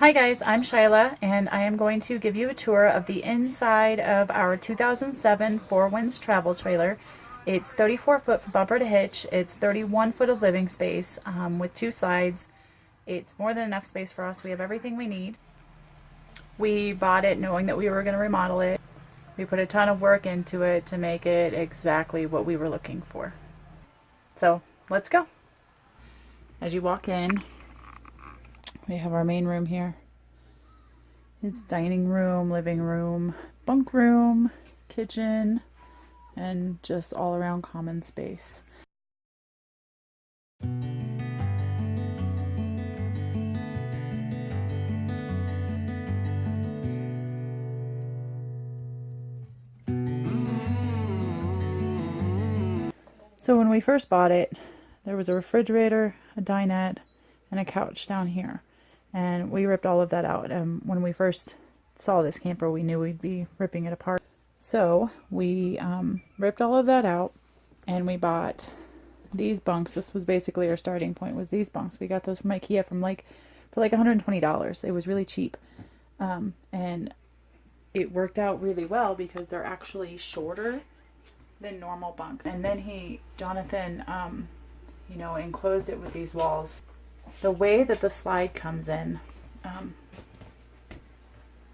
Hi guys, I'm Shyla and I am going to give you a tour of the inside of our 2007 Four Winds travel trailer. It's 34 foot from bumper to hitch. It's 31 foot of living space with two sides. It's more than enough space for us. We have everything we need. We bought it knowing that we were going to remodel it. We put a ton of work into it to make it exactly what we were looking for. So let's go. As you walk in, we have our main room here. It's dining room, living room, bunk room, kitchen, and just all around common space. So when we first bought it, there was a refrigerator, a dinette, and a couch down here. And we ripped all of that out. When we first saw this camper, we knew we'd be ripping it apart. So we ripped all of that out and we bought these bunks. This was basically our starting point, was these bunks. We got those from IKEA for like $120. It was really cheap. And it worked out really well because they're actually shorter than normal bunks. And then Jonathan, enclosed it with these walls. The way that the slide comes in,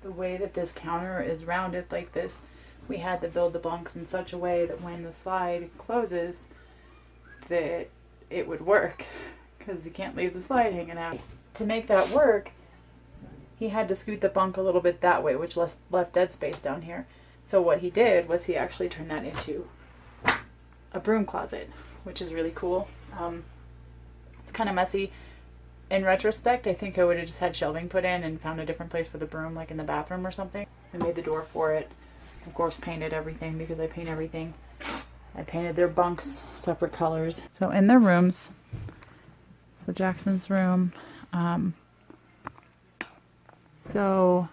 the way that this counter is rounded like this, we had to build the bunks in such a way that when the slide closes, that it would work, because you can't leave the slide hanging out. To make that work, he had to scoot the bunk a little bit that way, which left dead space down here. So what he did was he actually turned that into a broom closet, which is really cool. It's kind of messy. In retrospect, I think I would have just had shelving put in and found a different place for the broom, like in the bathroom or something. I made the door for it. Of course, painted everything because I paint everything. I painted their bunks separate colors. So in their rooms, so Jackson's room. So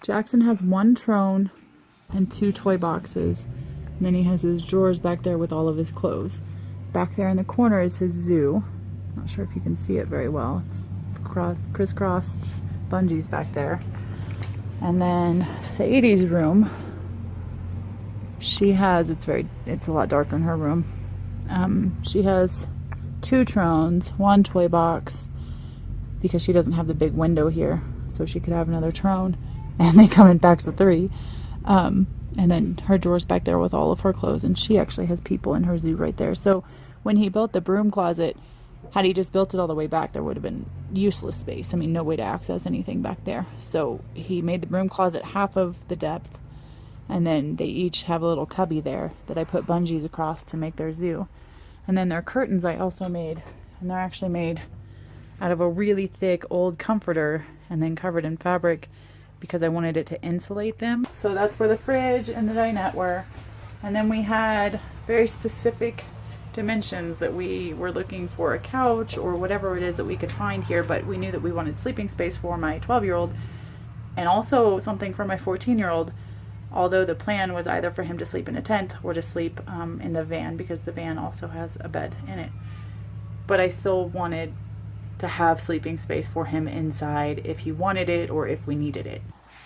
Jackson has one throne and two toy boxes. And then he has his drawers back there with all of his clothes. Back there in the corner is his zoo. Not sure if you can see it very well. It's crisscrossed bungees back there. And then Sadie's room, it's a lot darker in her room. She has two thrones, one toy box, because she doesn't have the big window here, so she could have another throne, and they come in packs of 3. And then her drawers back there with all of her clothes, and she actually has people in her zoo right there. So when he built the broom closet, had he just built it all the way back, there would have been useless space. I mean, no way to access anything back there. So he made the broom closet half of the depth, and then they each have a little cubby there that I put bungees across to make their zoo. And then their curtains I also made, and they're actually made out of a really thick old comforter and then covered in fabric because I wanted it to insulate them. So that's where the fridge and the dinette were. And then we had very specific dimensions that we were looking for a couch or whatever it is that we could find here, but we knew that we wanted sleeping space for my 12-year-old and also something for my 14-year-old, although the plan was either for him to sleep in a tent or to sleep in the van, because the van also has a bed in it. But I still wanted to have sleeping space for him inside if he wanted it or if we needed it.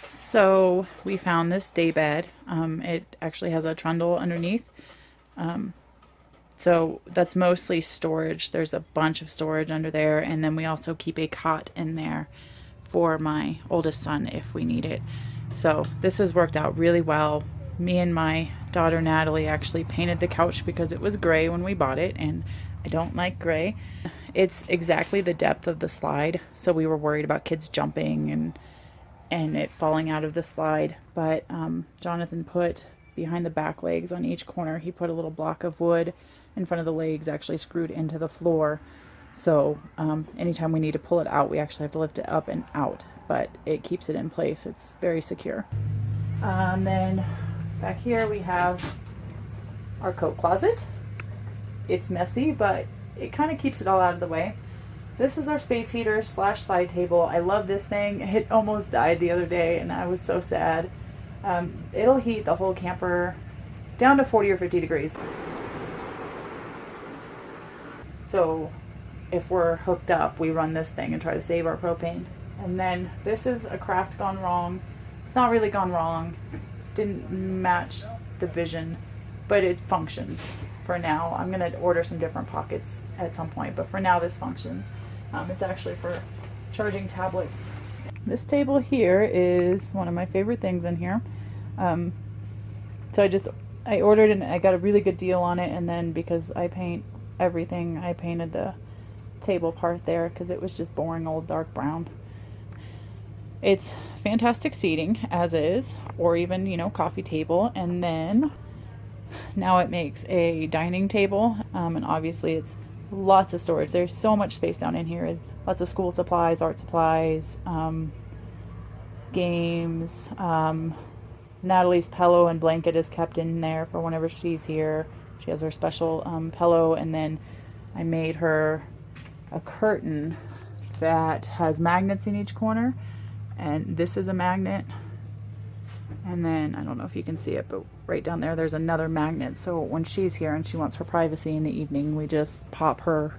So we found this daybed. It actually has a trundle underneath. So that's mostly storage. There's a bunch of storage under there, and then we also keep a cot in there for my oldest son if we need it. So this has worked out really well. Me and my daughter Natalie actually painted the couch because it was gray when we bought it, and I don't like gray. It's exactly the depth of the slide, so we were worried about kids jumping and it falling out of the slide. But Jonathan put behind the back legs on each corner, he put a little block of wood in front of the legs, actually screwed into the floor. So anytime we need to pull it out, we actually have to lift it up and out, but it keeps it in place. It's very secure. Then back here we have our coat closet. It's messy, but it kind of keeps it all out of the way. This is our space heater / side table. I love this thing. It almost died the other day and I was so sad. It'll heat the whole camper down to 40 or 50 degrees. So if we're hooked up, we run this thing and try to save our propane. And then this is a craft gone wrong. It's not really gone wrong. Didn't match the vision, but it functions for now. I'm gonna order some different pockets at some point, but for now this functions. It's actually for charging tablets. This table here is one of my favorite things in here. So I ordered and I got a really good deal on it, and then because I paint everything, I painted the table part there because it was just boring old dark brown. It's fantastic seating as is, or even, you know, coffee table, and then now it makes a dining table, and obviously it's lots of storage. There's so much space down in here. It's lots of school supplies, art supplies, games. Natalie's pillow and blanket is kept in there for whenever she's here. She has her special pillow, and then I made her a curtain that has magnets in each corner, and this is a magnet, and then I don't know if you can see it, but right down there there's another magnet, so when she's here and she wants her privacy in the evening, we just pop her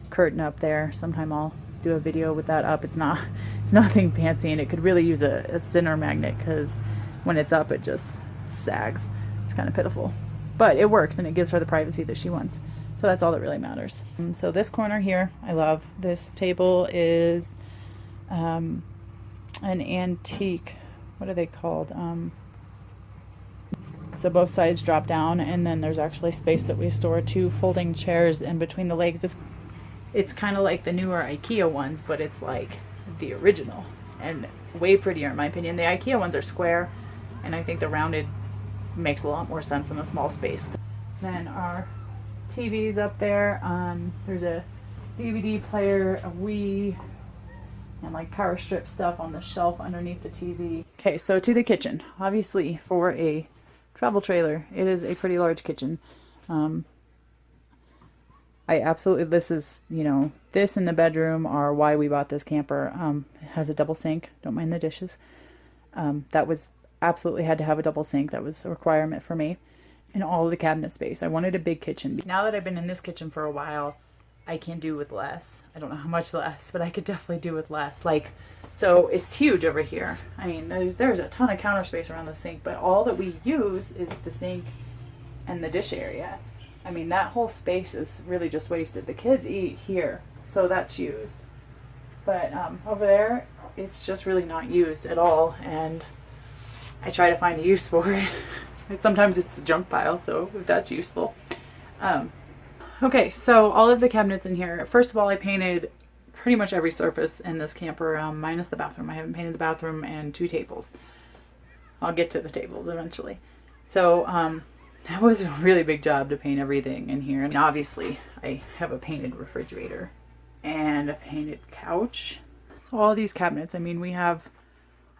curtain up there. Sometime I'll do a video with that up. It's nothing fancy, and it could really use a center magnet because when it's up it just sags. It's kind of pitiful, but it works and it gives her the privacy that she wants. So that's all that really matters. So this corner here I love. This table is an antique, what are they called? So both sides drop down, and then there's actually space that we store 2 folding chairs in between the legs. It's kind of like the newer IKEA ones, but it's like the original and way prettier in my opinion. The IKEA ones are square, and I think the rounded makes a lot more sense in a small space. Then our TV's up there. There's a DVD player, a Wii, and like power strip stuff on the shelf underneath the TV. Okay, so to the kitchen. Obviously, for a travel trailer, it is a pretty large kitchen. This is, you know, this and the bedroom are why we bought this camper. It has a double sink. Don't mind the dishes. That was absolutely had to have a double sink. That was a requirement for me. And all of the cabinet space. I wanted a big kitchen. Now that I've been in this kitchen for a while, I can do with less. I don't know how much less, but I could definitely do with less. Like, so it's huge over here. I mean, there's a ton of counter space around the sink, but all that we use is the sink and the dish area. I mean, that whole space is really just wasted. The kids eat here, so that's used. But over there, it's just really not used at all, and I try to find a use for it. Sometimes it's the junk pile, so if that's useful. Okay, so all of the cabinets in here, first of all, I painted pretty much every surface in this camper, minus the bathroom. I haven't painted the bathroom and 2 tables. I'll get to the tables eventually. So that was a really big job to paint everything in here. And obviously, I have a painted refrigerator and a painted couch. So all these cabinets, I mean, we have,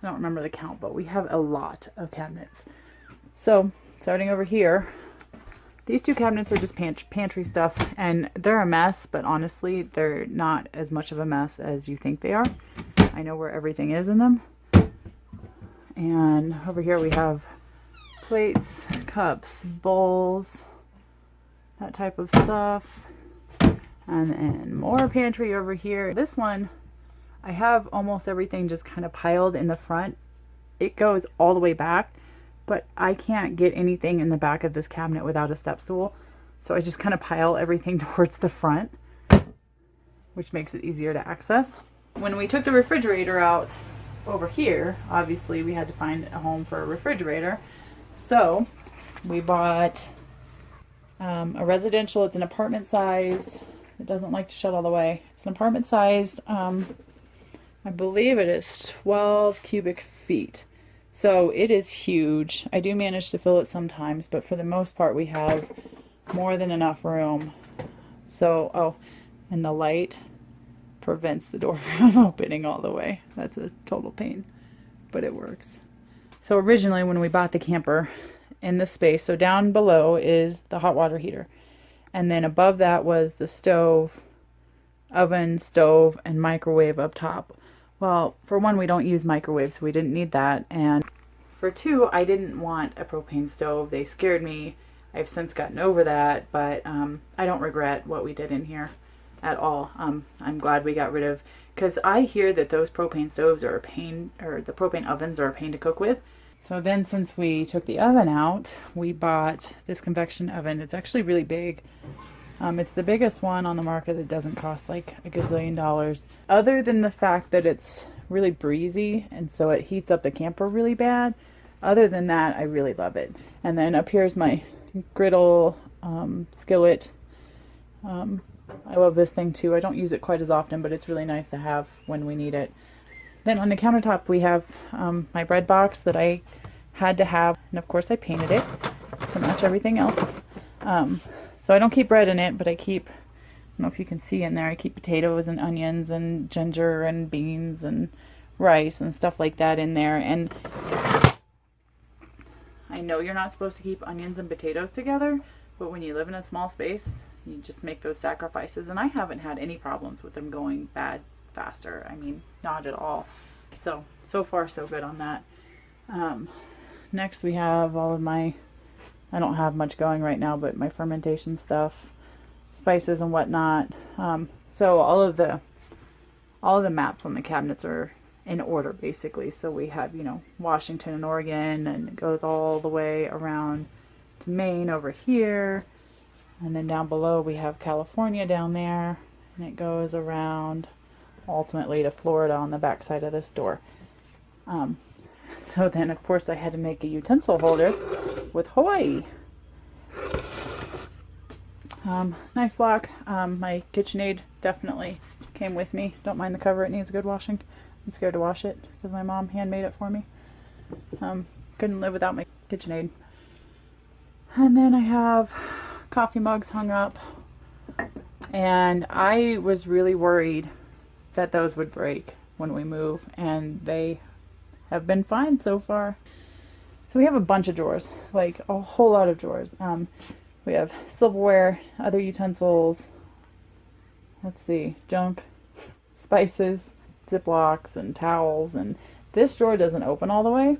I don't remember the count, but we have a lot of cabinets. So starting over here, these 2 cabinets are just pantry stuff, and they're a mess, but honestly, they're not as much of a mess as you think they are. I know where everything is in them. And over here we have plates, cups, bowls, that type of stuff. And then more pantry over here. This one, I have almost everything just kind of piled in the front. It goes all the way back, but I can't get anything in the back of this cabinet without a step stool. So I just kind of pile everything towards the front, which makes it easier to access. When we took the refrigerator out over here, obviously we had to find a home for a refrigerator. So we bought a residential. It's an apartment size. It doesn't like to shut all the way. It's an apartment sized, I believe it is 12 cubic feet. So it is huge. I do manage to fill it sometimes, but for the most part we have more than enough room. So, oh, and the light prevents the door from opening all the way. That's a total pain, but it works. So originally when we bought the camper, in this space, so down below is the hot water heater. And then above that was the stove, oven, stove, and microwave up top. Well, for one, we don't use microwaves, so we didn't need that. And for two, I didn't want a propane stove. They scared me. I've since gotten over that, but I don't regret what we did in here. at all. I'm glad we got rid of, because I hear that those propane stoves are a pain, or the propane ovens are a pain to cook with. So then since we took the oven out, we bought this convection oven. It's actually really big. It's the biggest one on the market that doesn't cost like a gazillion dollars. Other than the fact that it's really breezy and so it heats up the camper really bad. Other than that, I really love it. And then up here's my griddle skillet. I love this thing too. I don't use it quite as often, but it's really nice to have when we need it. Then on the countertop we have my bread box that I had to have, and of course I painted it to match everything else. So I don't keep bread in it, but I keep, I don't know if you can see in there, I keep potatoes and onions and ginger and beans and rice and stuff like that in there. And I know you're not supposed to keep onions and potatoes together, but when you live in a small space, you just make those sacrifices. And I haven't had any problems with them going bad faster. I mean, not at all. So far so good on that. Next we have all of my, I don't have much going right now, but my fermentation stuff, spices and whatnot. So all of the maps on the cabinets are in order basically. So we have, you know, Washington and Oregon, and it goes all the way around to Maine over here. And then down below we have California down there, and it goes around ultimately to Florida on the back side of this door. So then of course I had to make a utensil holder with Hawaii. Knife block. My KitchenAid definitely came with me. Don't mind the cover, it needs good washing. I'm scared to wash it because my mom handmade it for me. Couldn't live without my KitchenAid. And then I have coffee mugs hung up, and I was really worried that those would break when we move, and they have been fine so far. So we have a bunch of drawers, like a whole lot of drawers. We have silverware, other utensils, let's see, junk, spices, Ziplocs and towels, and this drawer doesn't open all the way,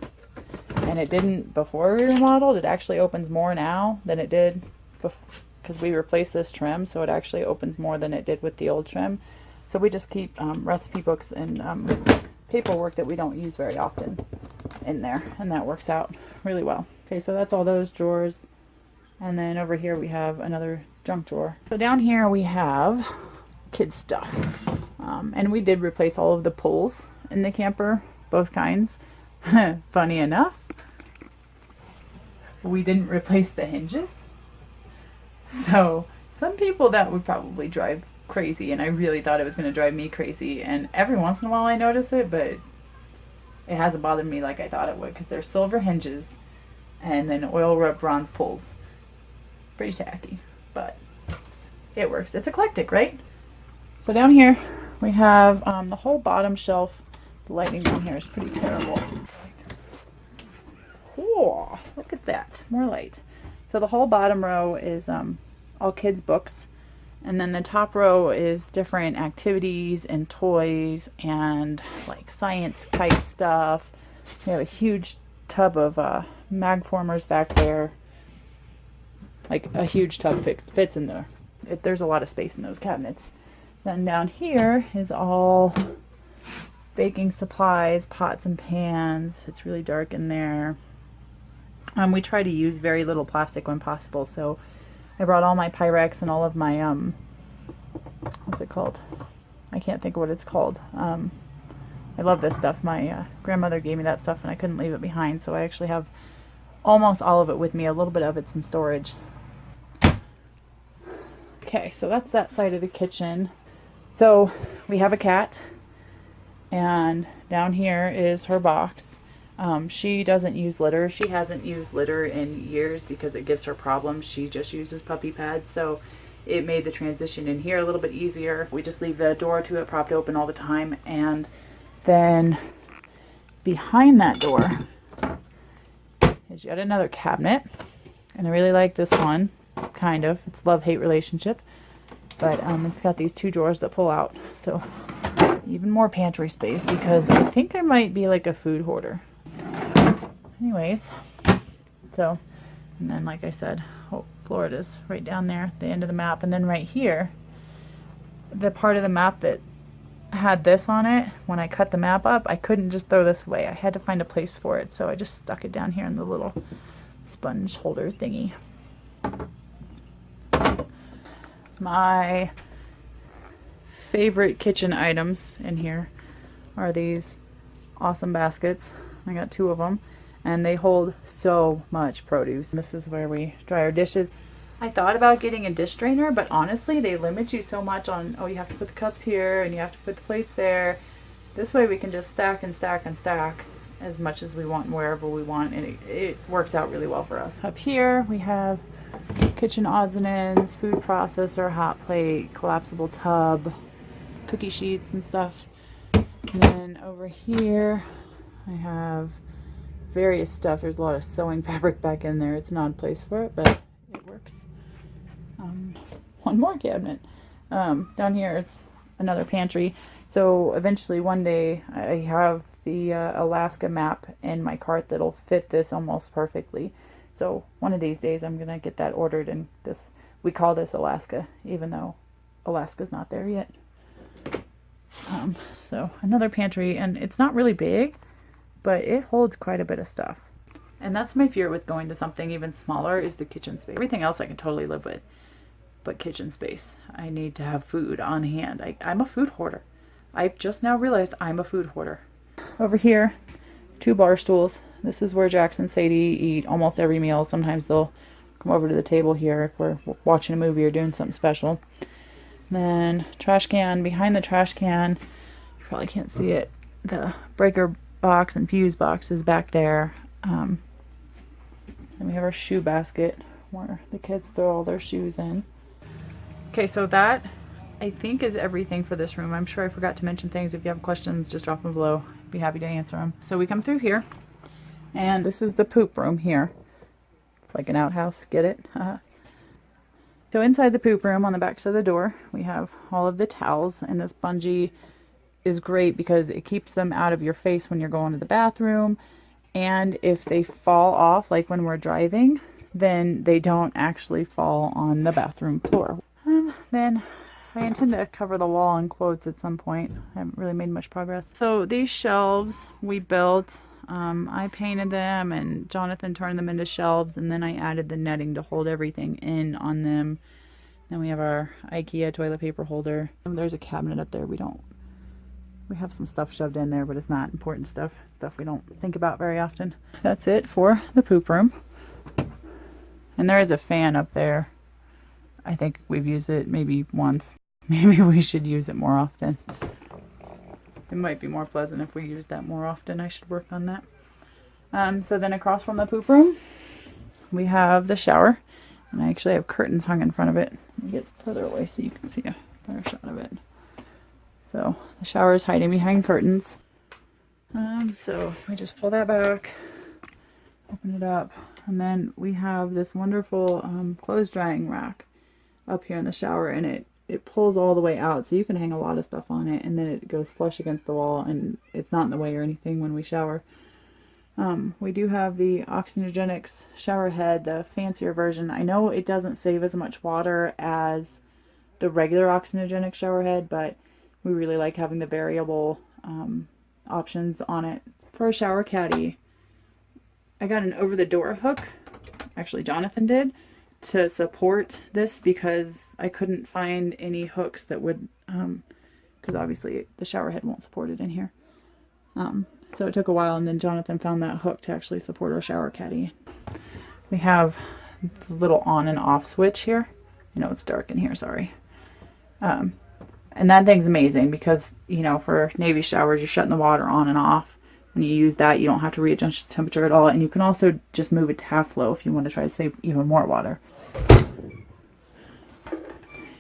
and it didn't before we remodeled. It actually opens more now than it did because we replaced this trim, so it actually opens more than it did with the old trim. So we just keep recipe books and paperwork that we don't use very often in there, and that works out really well. Okay, so that's all those drawers. And then over here we have another junk drawer. So down here we have kids stuff. And we did replace all of the pulls in the camper, both kinds. Funny enough, we didn't replace the hinges. So some people that would probably drive crazy, and I really thought it was going to drive me crazy. And every once in a while I notice it, but it hasn't bothered me like I thought it would, because they're silver hinges and then oil rub bronze pulls. Pretty tacky, but it works. It's eclectic, right? So down here we have the whole bottom shelf. The lighting down here is pretty terrible. Whoa, look at that, more light. So the whole bottom row is all kids books, and then the top row is different activities and toys and like science type stuff. We have a huge tub of mag formers back there. Like a huge tub fits in there. There's a lot of space in those cabinets. Then down here is all baking supplies, pots and pans. It's really dark in there. We try to use very little plastic when possible, so I brought all my Pyrex and all of my what's it called? I can't think of what it's called. I love this stuff. My grandmother gave me that stuff and I couldn't leave it behind, so I actually have almost all of it with me. A little bit of it's in storage. Okay, so that's that side of the kitchen. So we have a cat, and down here is her box. She doesn't use litter. She hasn't used litter in years because it gives her problems. She just uses puppy pads, so it made the transition in here a little bit easier. We just leave the door to it propped open all the time. And then behind that door is yet another cabinet, and I really like this one. Kind of. It's a love-hate relationship, but it's got these two drawers that pull out, so even more pantry space, because I think I might be like a food hoarder. Anyways, so, and then like I said, Florida's right down there at the end of the map, and then right here the part of the map that had this on it, when I cut the map up, I couldn't just throw this away. I had to find a place for it, so I just stuck it down here in the little sponge holder thingy. My favorite kitchen items in here are these awesome baskets. I got 2 of them, and they hold so much produce. This is where we dry our dishes. I thought about getting a dish drainer, but honestly they limit you so much on, oh, you have to put the cups here and you have to put the plates there. This way we can just stack and stack and stack as much as we want and wherever we want, and it works out really well for us. Up here we have kitchen odds and ends, food processor, hot plate, collapsible tub, cookie sheets and stuff. And then over here I have various stuff. There's a lot of sewing fabric back in there. It's an odd place for it, but it works. One more cabinet. Down here is another pantry. So eventually one day I have the Alaska map in my cart that'll fit this almost perfectly. So one of these days I'm gonna get that ordered, and this, we call this Alaska, even though Alaska's not there yet. So another pantry, and it's not really big, but it holds quite a bit of stuff. And that's my fear with going to something even smaller, is the kitchen space. Everything else I can totally live with, but kitchen space. I need to have food on hand. I'm a food hoarder. I've just now realized I'm a food hoarder. Over here, 2 bar stools. This is where Jackson and Sadie eat almost every meal. Sometimes they'll come over to the table here if we're watching a movie or doing something special. Then trash can. Behind the trash can, you probably can't see it, the breaker box and fuse box is back there. And we have our shoe basket where the kids throw all their shoes in. Okay, so that I think is everything for this room. I'm sure I forgot to mention things. If you have questions, just drop them below. I'd be happy to answer them. So we come through here, and this is the poop room here. It's like an outhouse, get it? So inside the poop room, on the back side of the door, we have all of the towels, and this bungee is great because it keeps them out of your face when you're going to the bathroom, and if they fall off, like when we're driving, then they don't actually fall on the bathroom floor. Then I intend to cover the wall in quotes at some point. I haven't really made much progress. So these shelves we built. I painted them, and Jonathan turned them into shelves, and then I added the netting to hold everything in on them. Then we have our IKEA toilet paper holder. There's a cabinet up there. We have some stuff shoved in there, but it's not important stuff. Stuff we don't think about very often. That's it for the poop room. And there is a fan up there. I think we've used it maybe once. Maybe we should use it more often. It might be more pleasant if we use that more often. I should work on that. So then across from the poop room, we have the shower. And I actually have curtains hung in front of it. Let me get further away so you can see a better shot of it. So the shower is hiding behind curtains. So we just pull that back, open it up, and then we have this wonderful clothes drying rack up here in the shower, and it pulls all the way out, so you can hang a lot of stuff on it, and then it goes flush against the wall, and it's not in the way or anything when we shower. We do have the Oxygenics shower head, the fancier version. I know it doesn't save as much water as the regular Oxygenic shower head, but we really like having the variable options on it. For a shower caddy, I got an over-the-door hook. Actually, Jonathan did, to support this because I couldn't find any hooks that would, because obviously the shower head won't support it in here. So it took a while, and then Jonathan found that hook to actually support our shower caddy. We have the little on and off switch here. I know it's dark in here, sorry. And that thing's amazing because, you know, for Navy showers, you're shutting the water on and off. When you use that, you don't have to readjust the temperature at all, and you can also just move it to half flow if you want to try to save even more water.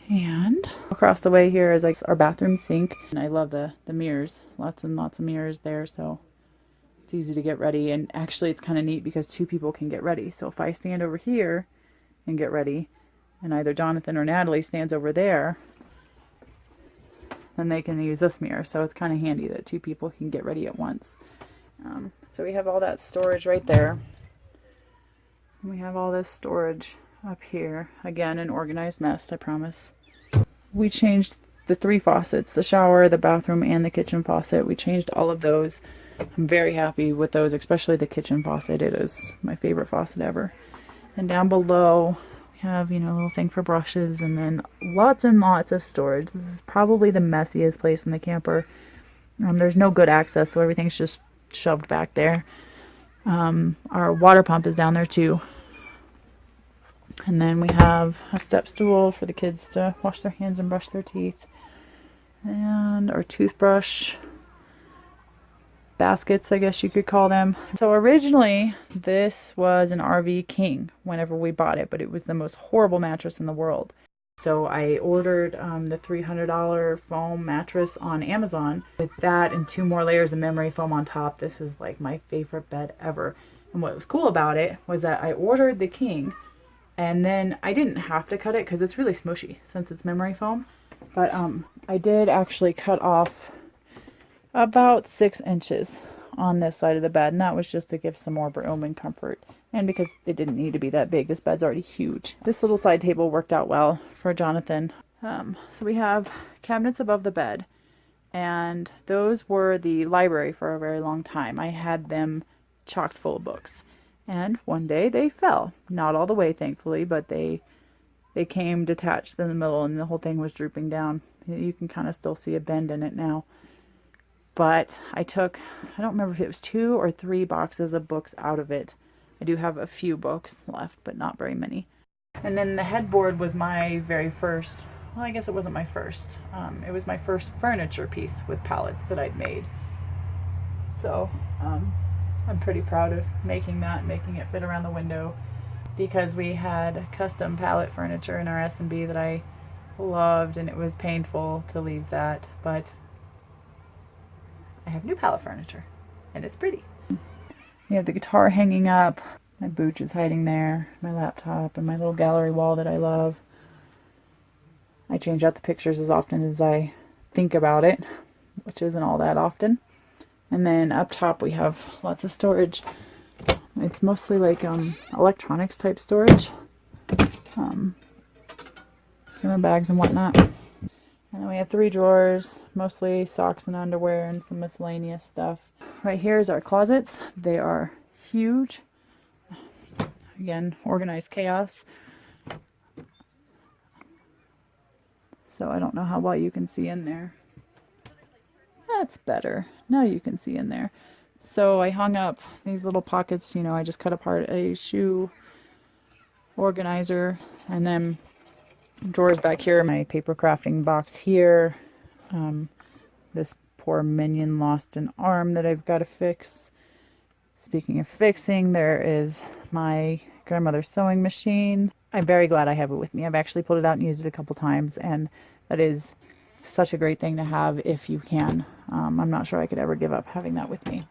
And across the way here is like our bathroom sink, and I love the mirrors. Lots and lots of mirrors there, so it's easy to get ready. And actually it's kind of neat because 2 people can get ready. So if I stand over here and get ready, and either Jonathan or Natalie stands over there, then they can use this mirror. So it's kind of handy that 2 people can get ready at once. So we have all that storage right there. And we have all this storage up here. Again, an organized mess, I promise. We changed the 3 faucets, the shower, the bathroom, and the kitchen faucet. We changed all of those. I'm very happy with those, especially the kitchen faucet. It is my favorite faucet ever. And down below, we have, you know, a little thing for brushes, and then lots and lots of storage. This is probably the messiest place in the camper. There's no good access, so everything's just shoved back there. Our water pump is down there too. And then we have a step stool for the kids to wash their hands and brush their teeth. And our toothbrush baskets, I guess you could call them. So originally this was an RV king whenever we bought it, but it was the most horrible mattress in the world. So I ordered the $300 foam mattress on Amazon with that and 2 more layers of memory foam on top. This is like my favorite bed ever. And what was cool about it was that I ordered the king, and then I didn't have to cut it because it's really smushy since it's memory foam. But I did actually cut off about 6 inches on this side of the bed, and that was just to give some more room and comfort, and because it didn't need to be that big. This bed's already huge. This little side table worked out well for Jonathan. So we have cabinets above the bed, and those were the library for a very long time. I had them chocked full of books, and one day they fell. Not all the way, thankfully, but they came detached in the middle, and the whole thing was drooping down. You can kind of still see a bend in it now. But I took, I don't remember if it was 2 or 3 boxes of books out of it. I do have a few books left, but not very many. And then the headboard was my very first, well, I guess it wasn't my first. It was my first furniture piece with pallets that I'd made. So I'm pretty proud of making that, making it fit around the window, because we had custom pallet furniture in our S&B that I loved, and it was painful to leave that, but I have new pallet furniture, and it's pretty. We have the guitar hanging up, my booch is hiding there, my laptop, and my little gallery wall that I love. I change out the pictures as often as I think about it, which isn't all that often. And then up top we have lots of storage. It's mostly like electronics type storage, camera bags and whatnot. And then we have 3 drawers, mostly socks and underwear and some miscellaneous stuff. Right here is our closets. They are huge. Again, organized chaos. So I don't know how well you can see in there. That's better. Now you can see in there. So I hung up these little pockets, you know, I just cut apart a shoe organizer, and then drawers back here, my paper crafting box here. This poor minion lost an arm that I've got to fix. Speaking of fixing, there is my grandmother's sewing machine. I'm very glad I have it with me. I've actually pulled it out and used it a couple times, and that is such a great thing to have if you can. I'm not sure I could ever give up having that with me.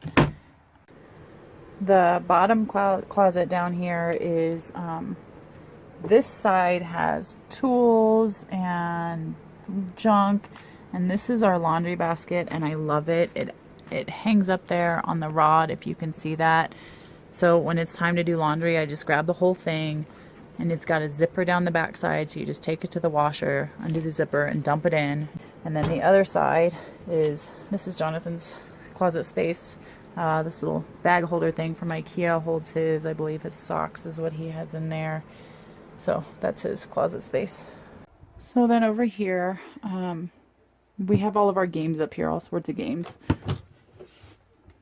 The bottom closet down here is this side has tools and junk, and this is our laundry basket, and I love it. It hangs up there on the rod, if you can see that. So when it's time to do laundry, I just grab the whole thing, and it's got a zipper down the back side, so you just take it to the washer, undo the zipper, and dump it in. And then the other side is, this is Jonathan's closet space. This little bag holder thing from IKEA holds his, I believe his socks is what he has in there. So that's his closet space. So then over here, we have all of our games up here, all sorts of games.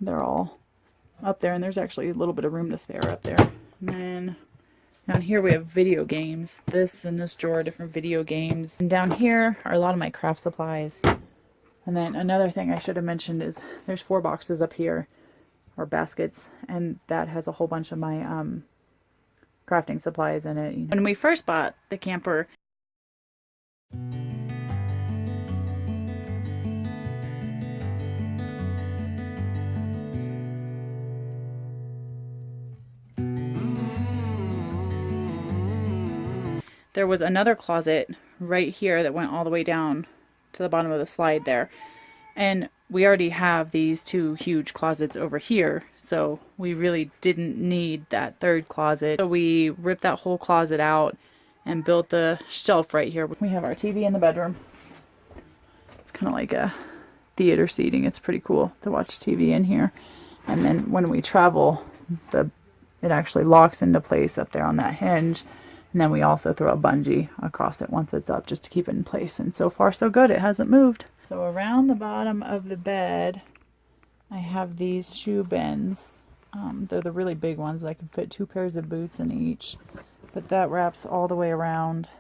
They're all up there, and there's actually a little bit of room to spare up there. And then down here we have video games. This and this drawer, different video games. And down here are a lot of my craft supplies. And then another thing I should have mentioned is there's 4 boxes up here, or baskets, and that has a whole bunch of my crafting supplies in it. When we first bought the camper, there was another closet right here that went all the way down to the bottom of the slide there. And we already have these 2 huge closets over here, so we really didn't need that 3rd closet. So we ripped that whole closet out and built the shelf right here. We have our TV in the bedroom. kind of like a theater seating. It's pretty cool to watch TV in here. And then when we travel, it actually locks into place up there on that hinge. And then we also throw a bungee across it once it's up just to keep it in place. And so far so good. It hasn't moved. So around the bottom of the bed, I have these shoe bins. They're the really big ones. I can fit 2 pairs of boots in each. But that wraps all the way around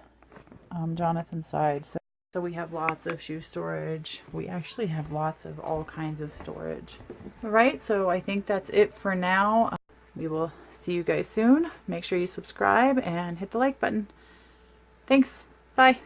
Jonathan's side. So we have lots of shoe storage. We actually have lots of all kinds of storage. All right, so I think that's it for now. We will see you guys soon. Make sure you subscribe and hit the like button. Thanks. Bye.